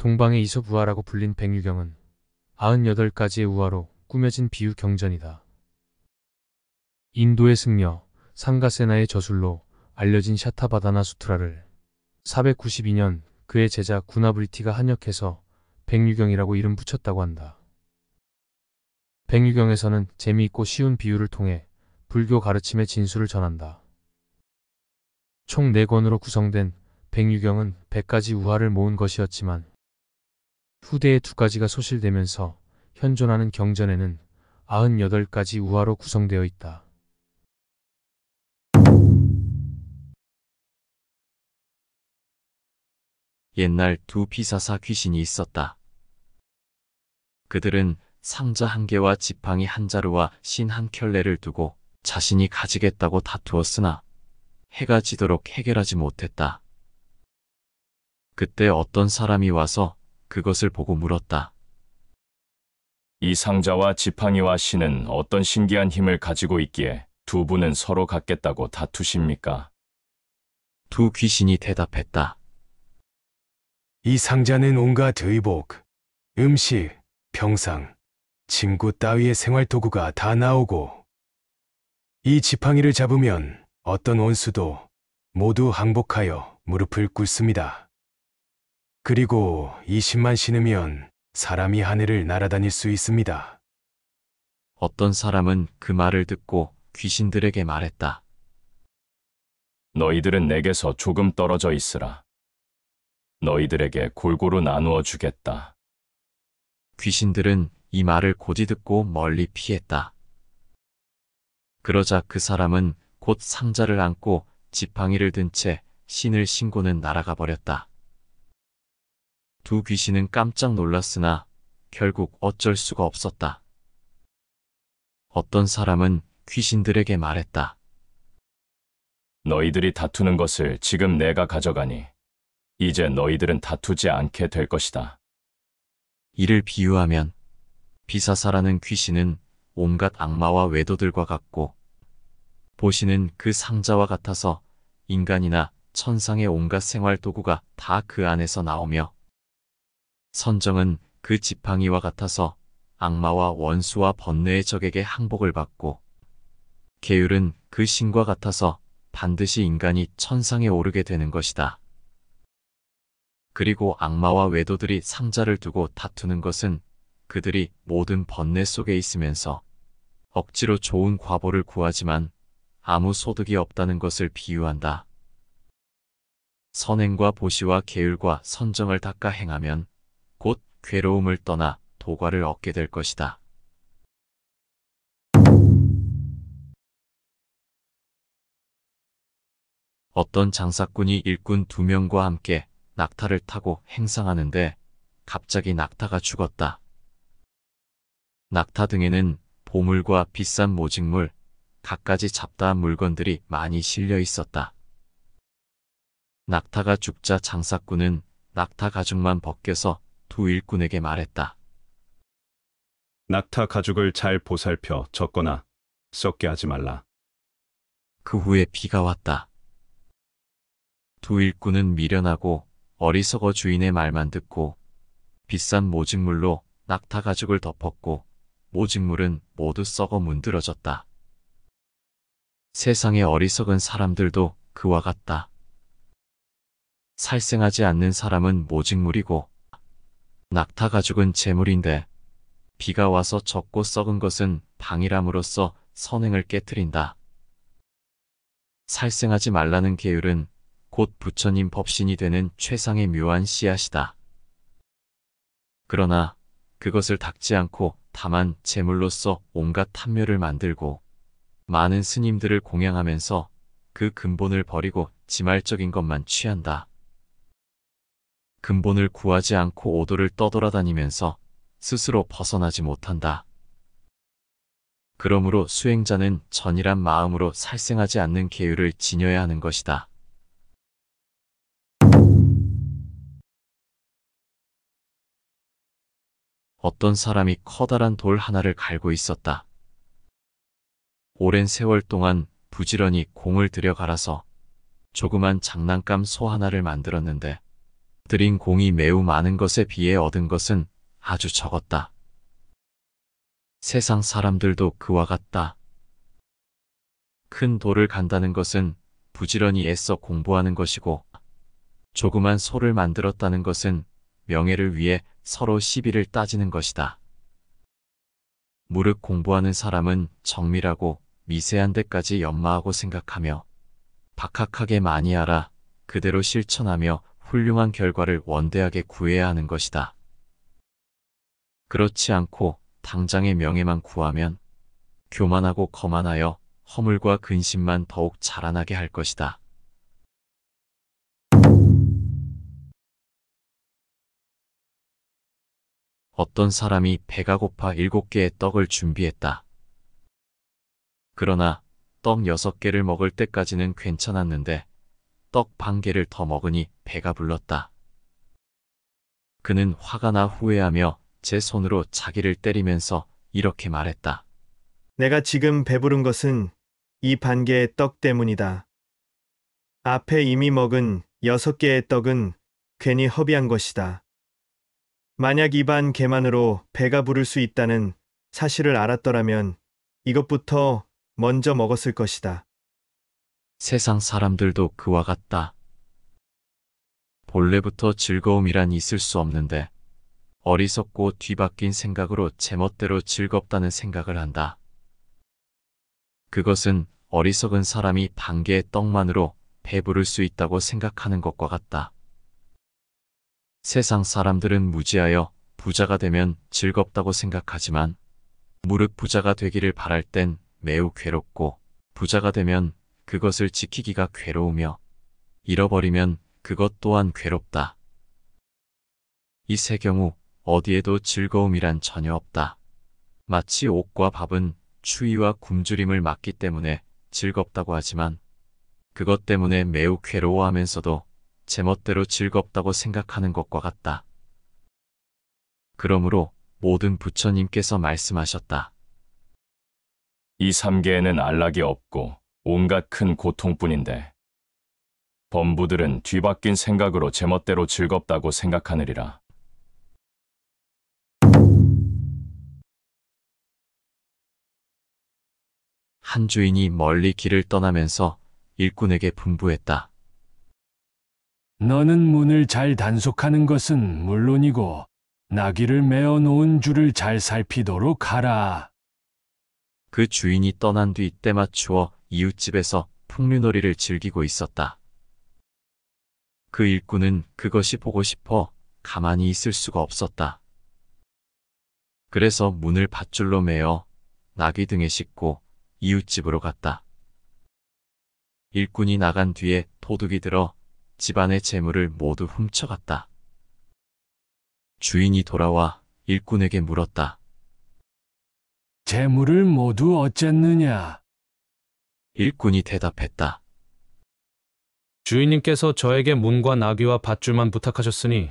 동방의 이솝우화라고 불린 백유경은 98가지의 우화로 꾸며진 비유 경전이다. 인도의 승려 상가세나의 저술로 알려진 샤타바다나 수트라를 492년 그의 제자 구나브리티가 한역해서 백유경이라고 이름 붙였다고 한다. 백유경에서는 재미있고 쉬운 비유를 통해 불교 가르침의 진수를 전한다. 총 4권으로 구성된 백유경은 100가지 우화를 모은 것이었지만 후대에 2가지가 소실되면서 현존하는 경전에는 98가지 우화로 구성되어 있다. 옛날 두 비사사 귀신이 있었다. 그들은 상자 한 개와 지팡이 한 자루와 신 한 켤레를 두고 자신이 가지겠다고 다투었으나 해가 지도록 해결하지 못했다. 그때 어떤 사람이 와서 그것을 보고 물었다. 이 상자와 지팡이와 신은 어떤 신기한 힘을 가지고 있기에 두 분은 서로 갖겠다고 다투십니까? 두 귀신이 대답했다. 이 상자는 온갖 의복, 음식, 병상, 침구 따위의 생활도구가 다 나오고 이 지팡이를 잡으면 어떤 원수도 모두 항복하여 무릎을 꿇습니다. 그리고 이 신만 신으면 사람이 하늘을 날아다닐 수 있습니다. 어떤 사람은 그 말을 듣고 귀신들에게 말했다. 너희들은 내게서 조금 떨어져 있으라. 너희들에게 골고루 나누어 주겠다. 귀신들은 이 말을 곧이 듣고 멀리 피했다. 그러자 그 사람은 곧 상자를 안고 지팡이를 든 채 신을 신고는 날아가 버렸다. 두 귀신은 깜짝 놀랐으나 결국 어쩔 수가 없었다. 어떤 사람은 귀신들에게 말했다. 너희들이 다투는 것을 지금 내가 가져가니 이제 너희들은 다투지 않게 될 것이다. 이를 비유하면 비사사라는 귀신은 온갖 악마와 외도들과 같고 보시는 그 상자와 같아서 인간이나 천상의 온갖 생활도구가 다 그 안에서 나오며 선정은 그 지팡이와 같아서 악마와 원수와 번뇌의 적에게 항복을 받고 계율은 그 신과 같아서 반드시 인간이 천상에 오르게 되는 것이다. 그리고 악마와 외도들이 상자를 두고 다투는 것은 그들이 모든 번뇌 속에 있으면서 억지로 좋은 과보를 구하지만 아무 소득이 없다는 것을 비유한다. 선행과 보시와 계율과 선정을 닦아 행하면 곧 괴로움을 떠나 도과를 얻게 될 것이다. 어떤 장사꾼이 일꾼 2명과 함께 낙타를 타고 행상하는데 갑자기 낙타가 죽었다. 낙타 등에는 보물과 비싼 모직물, 갖가지 잡다한 물건들이 많이 실려 있었다. 낙타가 죽자 장사꾼은 낙타 가죽만 벗겨서 두 일꾼에게 말했다. 낙타 가죽을 잘 보살펴 젖거나 썩게 하지 말라. 그 후에 비가 왔다. 두 일꾼은 미련하고 어리석어 주인의 말만 듣고 비싼 모직물로 낙타 가죽을 덮었고 모직물은 모두 썩어 문드러졌다. 세상의 어리석은 사람들도 그와 같다. 살생하지 않는 사람은 모직물이고 낙타 가죽은 재물인데 비가 와서 젖고 썩은 것은 방일함으로써 선행을 깨트린다. 살생하지 말라는 계율은 곧 부처님 법신이 되는 최상의 묘한 씨앗이다. 그러나 그것을 닦지 않고 다만 제물로서 온갖 탐묘를 만들고 많은 스님들을 공양하면서 그 근본을 버리고 지말적인 것만 취한다. 근본을 구하지 않고 오도를 떠돌아다니면서 스스로 벗어나지 못한다. 그러므로 수행자는 전일한 마음으로 살생하지 않는 계율을 지녀야 하는 것이다. 어떤 사람이 커다란 돌 하나를 갈고 있었다. 오랜 세월 동안 부지런히 공을 들여 갈아서 조그만 장난감 소 하나를 만들었는데 들인 공이 매우 많은 것에 비해 얻은 것은 아주 적었다. 세상 사람들도 그와 같다. 큰 돌을 간다는 것은 부지런히 애써 공부하는 것이고, 조그만 소를 만들었다는 것은 명예를 위해 서로 시비를 따지는 것이다. 무릇 공부하는 사람은 정밀하고 미세한 데까지 연마하고 생각하며 박학하게 많이 알아 그대로 실천하며 훌륭한 결과를 원대하게 구해야 하는 것이다. 그렇지 않고 당장의 명예만 구하면 교만하고 거만하여 허물과 근심만 더욱 자라나게 할 것이다. 어떤 사람이 배가 고파 7개의 떡을 준비했다. 그러나 떡 6개를 먹을 때까지는 괜찮았는데 떡 반 개를 더 먹으니 배가 불렀다. 그는 화가 나 후회하며 제 손으로 자기를 때리면서 이렇게 말했다. 내가 지금 배부른 것은 이 반 개의 떡 때문이다. 앞에 이미 먹은 6개의 떡은 괜히 허비한 것이다. 만약 이 반 개만으로 배가 부를 수 있다는 사실을 알았더라면 이것부터 먼저 먹었을 것이다. 세상 사람들도 그와 같다. 본래부터 즐거움이란 있을 수 없는데 어리석고 뒤바뀐 생각으로 제멋대로 즐겁다는 생각을 한다. 그것은 어리석은 사람이 반 개의 떡만으로 배부를 수 있다고 생각하는 것과 같다. 세상 사람들은 무지하여 부자가 되면 즐겁다고 생각하지만 무릇 부자가 되기를 바랄 땐 매우 괴롭고 부자가 되면 그것을 지키기가 괴로우며 잃어버리면 그것 또한 괴롭다. 이 세 경우 어디에도 즐거움이란 전혀 없다. 마치 옷과 밥은 추위와 굶주림을 막기 때문에 즐겁다고 하지만 그것 때문에 매우 괴로워하면서도 제멋대로 즐겁다고 생각하는 것과 같다. 그러므로 모든 부처님께서 말씀하셨다. 이 3계에는 안락이 없고 온갖 큰 고통뿐인데 범부들은 뒤바뀐 생각으로 제멋대로 즐겁다고 생각하느리라. 한 주인이 멀리 길을 떠나면서 일꾼에게 분부했다. 너는 문을 잘 단속하는 것은 물론이고 나귀를 메어 놓은 줄을 잘 살피도록 하라. 그 주인이 떠난 뒤 때맞추어 이웃집에서 풍류놀이를 즐기고 있었다. 그 일꾼은 그것이 보고 싶어 가만히 있을 수가 없었다. 그래서 문을 밧줄로 메어 나귀 등에 싣고 이웃집으로 갔다. 일꾼이 나간 뒤에 도둑이 들어 집안의 재물을 모두 훔쳐갔다. 주인이 돌아와 일꾼에게 물었다. 재물을 모두 어쨌느냐? 일꾼이 대답했다. 주인님께서 저에게 문과 나귀와 밧줄만 부탁하셨으니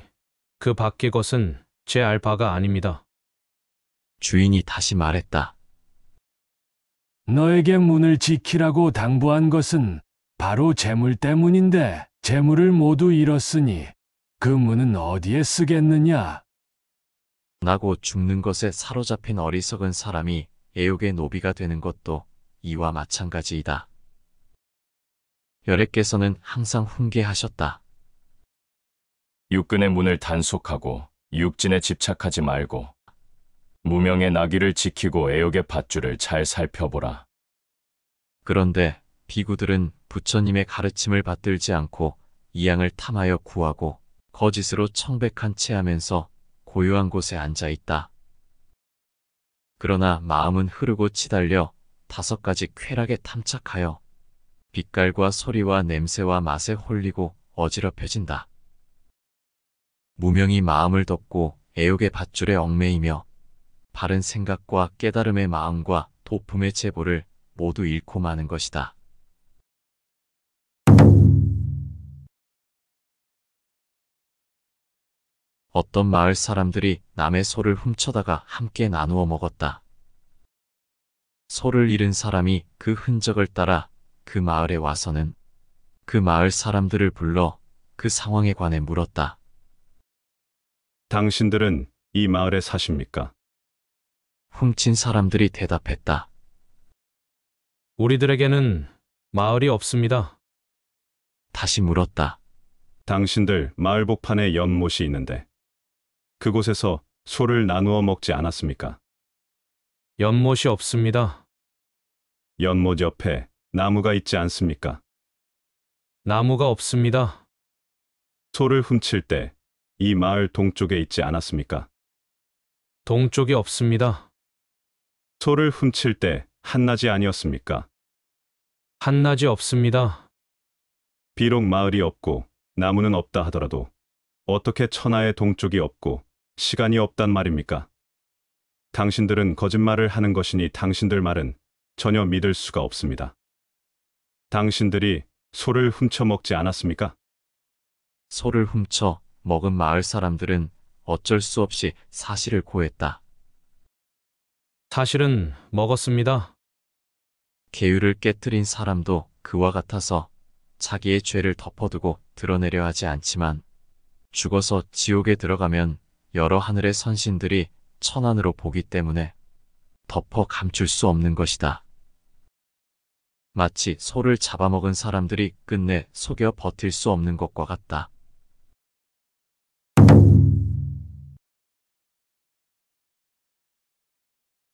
그 밖의 것은 제 알 바가 아닙니다. 주인이 다시 말했다. 너에게 문을 지키라고 당부한 것은 바로 재물 때문인데 재물을 모두 잃었으니 그 문은 어디에 쓰겠느냐? 나고 죽는 것에 사로잡힌 어리석은 사람이 애욕의 노비가 되는 것도 이와 마찬가지이다. 열애께서는 항상 훈계하셨다. 육근의 문을 단속하고 육진에 집착하지 말고 무명의 나귀를 지키고 애욕의 밧줄을 잘 살펴보라. 그런데 비구들은 부처님의 가르침을 받들지 않고 이양을 탐하여 구하고 거짓으로 청백한 채 하면서 고요한 곳에 앉아 있다. 그러나 마음은 흐르고 치달려 5가지 쾌락에 탐착하여 빛깔과 소리와 냄새와 맛에 홀리고 어지럽혀진다. 무명이 마음을 덮고 애욕의 밧줄에 얽매이며 바른 생각과 깨달음의 마음과 도품의 제보를 모두 잃고 마는 것이다. 어떤 마을 사람들이 남의 소를 훔쳐다가 함께 나누어 먹었다. 소를 잃은 사람이 그 흔적을 따라 그 마을에 와서는 그 마을 사람들을 불러 그 상황에 관해 물었다. 당신들은 이 마을에 사십니까? 훔친 사람들이 대답했다. 우리들에게는 마을이 없습니다. 다시 물었다. 당신들 마을 복판에 연못이 있는데 그곳에서 소를 나누어 먹지 않았습니까? 연못이 없습니다. 연못 옆에 나무가 있지 않습니까? 나무가 없습니다. 소를 훔칠 때 이 마을 동쪽에 있지 않았습니까? 동쪽이 없습니다. 소를 훔칠 때 한낮이 아니었습니까? 한낮이 없습니다. 비록 마을이 없고 나무는 없다 하더라도 어떻게 천하의 동쪽이 없고 시간이 없단 말입니까? 당신들은 거짓말을 하는 것이니 당신들 말은 전혀 믿을 수가 없습니다. 당신들이 소를 훔쳐 먹지 않았습니까? 소를 훔쳐 먹은 마을 사람들은 어쩔 수 없이 사실을 고했다. 사실은 먹었습니다. 계율을 깨뜨린 사람도 그와 같아서 자기의 죄를 덮어두고 드러내려 하지 않지만 죽어서 지옥에 들어가면 여러 하늘의 선신들이 천안으로 보기 때문에 덮어 감출 수 없는 것이다. 마치 소를 잡아먹은 사람들이 끝내 속여 버틸 수 없는 것과 같다.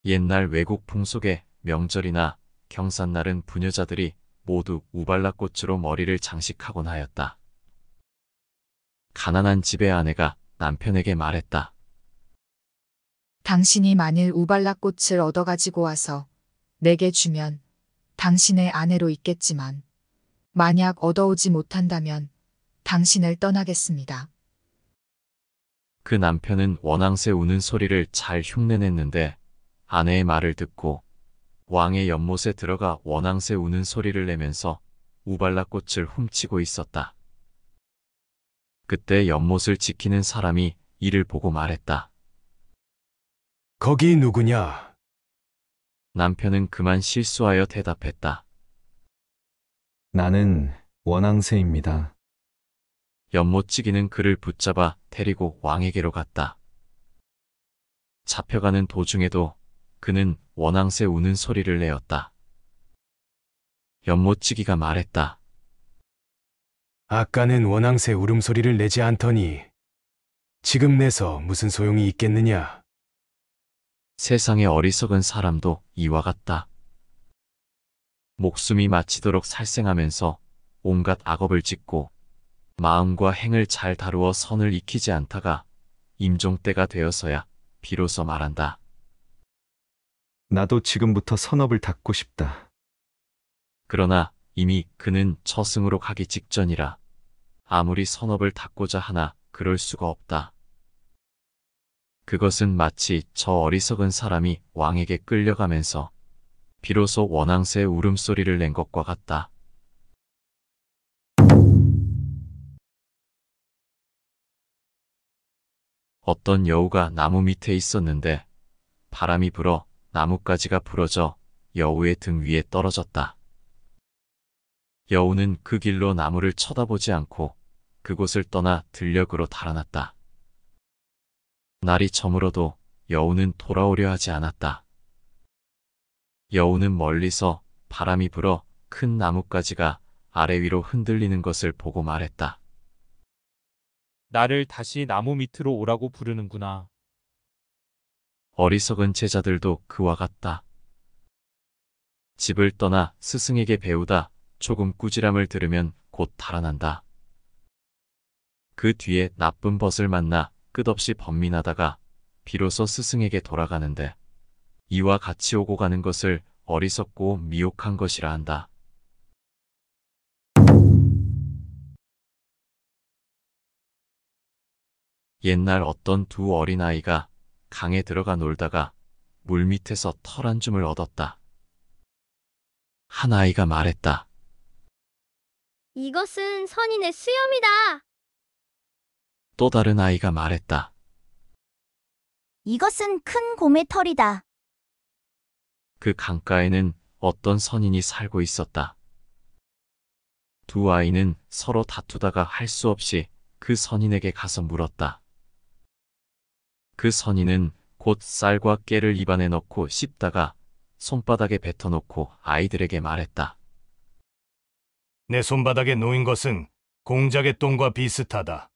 옛날 외국 풍속의 명절이나 경산날은 부녀자들이 모두 우발라꽃으로 머리를 장식하곤 하였다. 가난한 집의 아내가 남편에게 말했다. 당신이 만일 우발라꽃을 얻어가지고 와서 내게 주면 당신의 아내로 있겠지만 만약 얻어오지 못한다면 당신을 떠나겠습니다. 그 남편은 원앙새 우는 소리를 잘 흉내냈는데 아내의 말을 듣고 왕의 연못에 들어가 원앙새 우는 소리를 내면서 우발라꽃을 훔치고 있었다. 그때 연못을 지키는 사람이 이를 보고 말했다. 거기 누구냐? 남편은 그만 실수하여 대답했다. 나는 원앙새입니다. 연못지기는 그를 붙잡아 데리고 왕에게로 갔다. 잡혀가는 도중에도 그는 원앙새 우는 소리를 내었다. 연못지기가 말했다. 아까는 원앙새 울음소리를 내지 않더니 지금 내서 무슨 소용이 있겠느냐? 세상에 어리석은 사람도 이와 같다. 목숨이 마치도록 살생하면서 온갖 악업을 짓고 마음과 행을 잘 다루어 선을 익히지 않다가 임종 때가 되어서야 비로소 말한다. 나도 지금부터 선업을 닦고 싶다. 그러나 이미 그는 처승으로 가기 직전이라 아무리 선업을 닦고자 하나 그럴 수가 없다. 그것은 마치 저 어리석은 사람이 왕에게 끌려가면서 비로소 원앙새의 울음소리를 낸 것과 같다. 어떤 여우가 나무 밑에 있었는데 바람이 불어 나뭇가지가 부러져 여우의 등 위에 떨어졌다. 여우는 그 길로 나무를 쳐다보지 않고 그곳을 떠나 들녘으로 달아났다. 날이 저물어도 여우는 돌아오려 하지 않았다. 여우는 멀리서 바람이 불어 큰 나뭇가지가 아래 위로 흔들리는 것을 보고 말했다. 나를 다시 나무 밑으로 오라고 부르는구나. 어리석은 제자들도 그와 같다. 집을 떠나 스승에게 배우다 조금 꾸지람을 들으면 곧 달아난다. 그 뒤에 나쁜 벗을 만나 끝없이 번민하다가 비로소 스승에게 돌아가는데 이와 같이 오고 가는 것을 어리석고 미혹한 것이라 한다. 옛날 어떤 두 어린아이가 강에 들어가 놀다가 물밑에서 털 한 줌을 얻었다. 한 아이가 말했다. 이것은 선인의 수염이다. 또 다른 아이가 말했다. 이것은 큰 곰의 털이다. 그 강가에는 어떤 선인이 살고 있었다. 두 아이는 서로 다투다가 할 수 없이 그 선인에게 가서 물었다. 그 선인은 곧 쌀과 깨를 입안에 넣고 씹다가 손바닥에 뱉어놓고 아이들에게 말했다. 내 손바닥에 놓인 것은 공작의 똥과 비슷하다.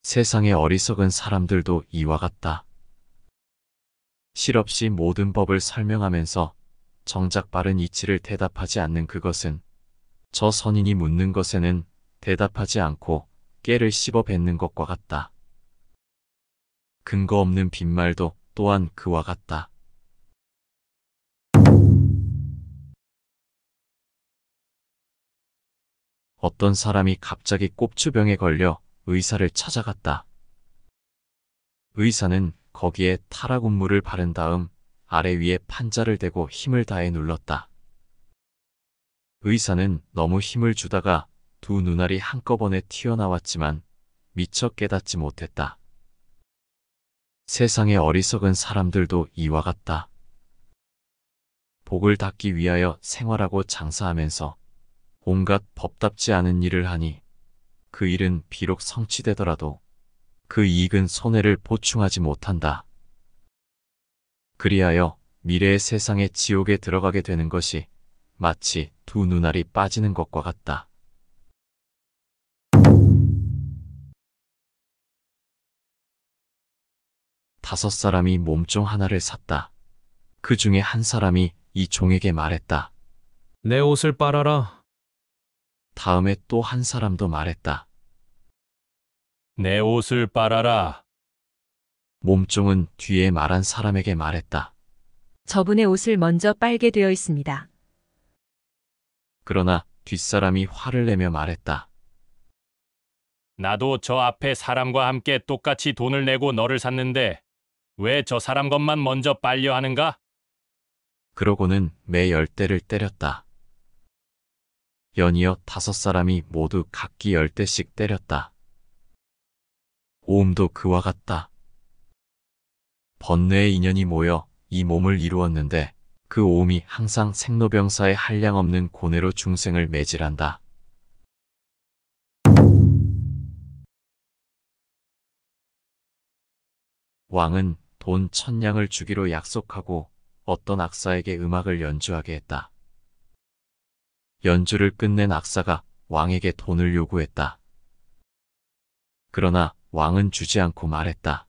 세상의 어리석은 사람들도 이와 같다. 실없이 모든 법을 설명하면서 정작 바른 이치를 대답하지 않는 그것은 저 선인이 묻는 것에는 대답하지 않고 깨를 씹어 뱉는 것과 같다. 근거 없는 빈말도 또한 그와 같다. 어떤 사람이 갑자기 꼽추병에 걸려 의사를 찾아갔다. 의사는 거기에 타락운물을 바른 다음 아래 위에 판자를 대고 힘을 다해 눌렀다. 의사는 너무 힘을 주다가 두 눈알이 한꺼번에 튀어나왔지만 미처 깨닫지 못했다. 세상의 어리석은 사람들도 이와 같다. 복을 닦기 위하여 생활하고 장사하면서 온갖 법답지 않은 일을 하니 그 일은 비록 성취되더라도 그 이익은 손해를 보충하지 못한다. 그리하여 미래의 세상의 지옥에 들어가게 되는 것이 마치 두 눈알이 빠지는 것과 같다. 다섯 사람이 몸종 하나를 샀다. 그 중에 한 사람이 이 종에게 말했다. 내 옷을 빨아라. 다음에 또 한 사람도 말했다. 내 옷을 빨아라. 몸종은 뒤에 말한 사람에게 말했다. 저분의 옷을 먼저 빨게 되어 있습니다. 그러나 뒷사람이 화를 내며 말했다. 나도 저 앞에 사람과 함께 똑같이 돈을 내고 너를 샀는데 왜 저 사람 것만 먼저 빨려 하는가? 그러고는 매 10대를 때렸다. 연이어 다섯 사람이 모두 각기 10대씩 때렸다. 오음도 그와 같다. 번뇌의 인연이 모여 이 몸을 이루었는데 그 오음이 항상 생로병사의 한량없는 고뇌로 중생을 매질한다. 왕은 돈 1000냥을 주기로 약속하고 어떤 악사에게 음악을 연주하게 했다. 연주를 끝낸 악사가 왕에게 돈을 요구했다. 그러나 왕은 주지 않고 말했다.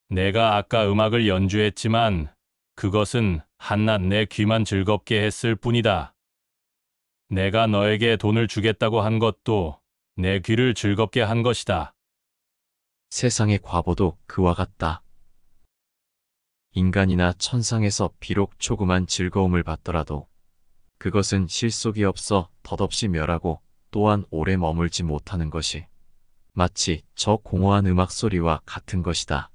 내가 아까 음악을 연주했지만 그것은 한낱 내 귀만 즐겁게 했을 뿐이다. 내가 너에게 돈을 주겠다고 한 것도 내 귀를 즐겁게 한 것이다. 세상의 과보도 그와 같다. 인간이나 천상에서 비록 조그만 즐거움을 받더라도 그것은 실속이 없어 덧없이 멸하고 또한 오래 머물지 못하는 것이 마치 저 공허한 음악 소리와 같은 것이다.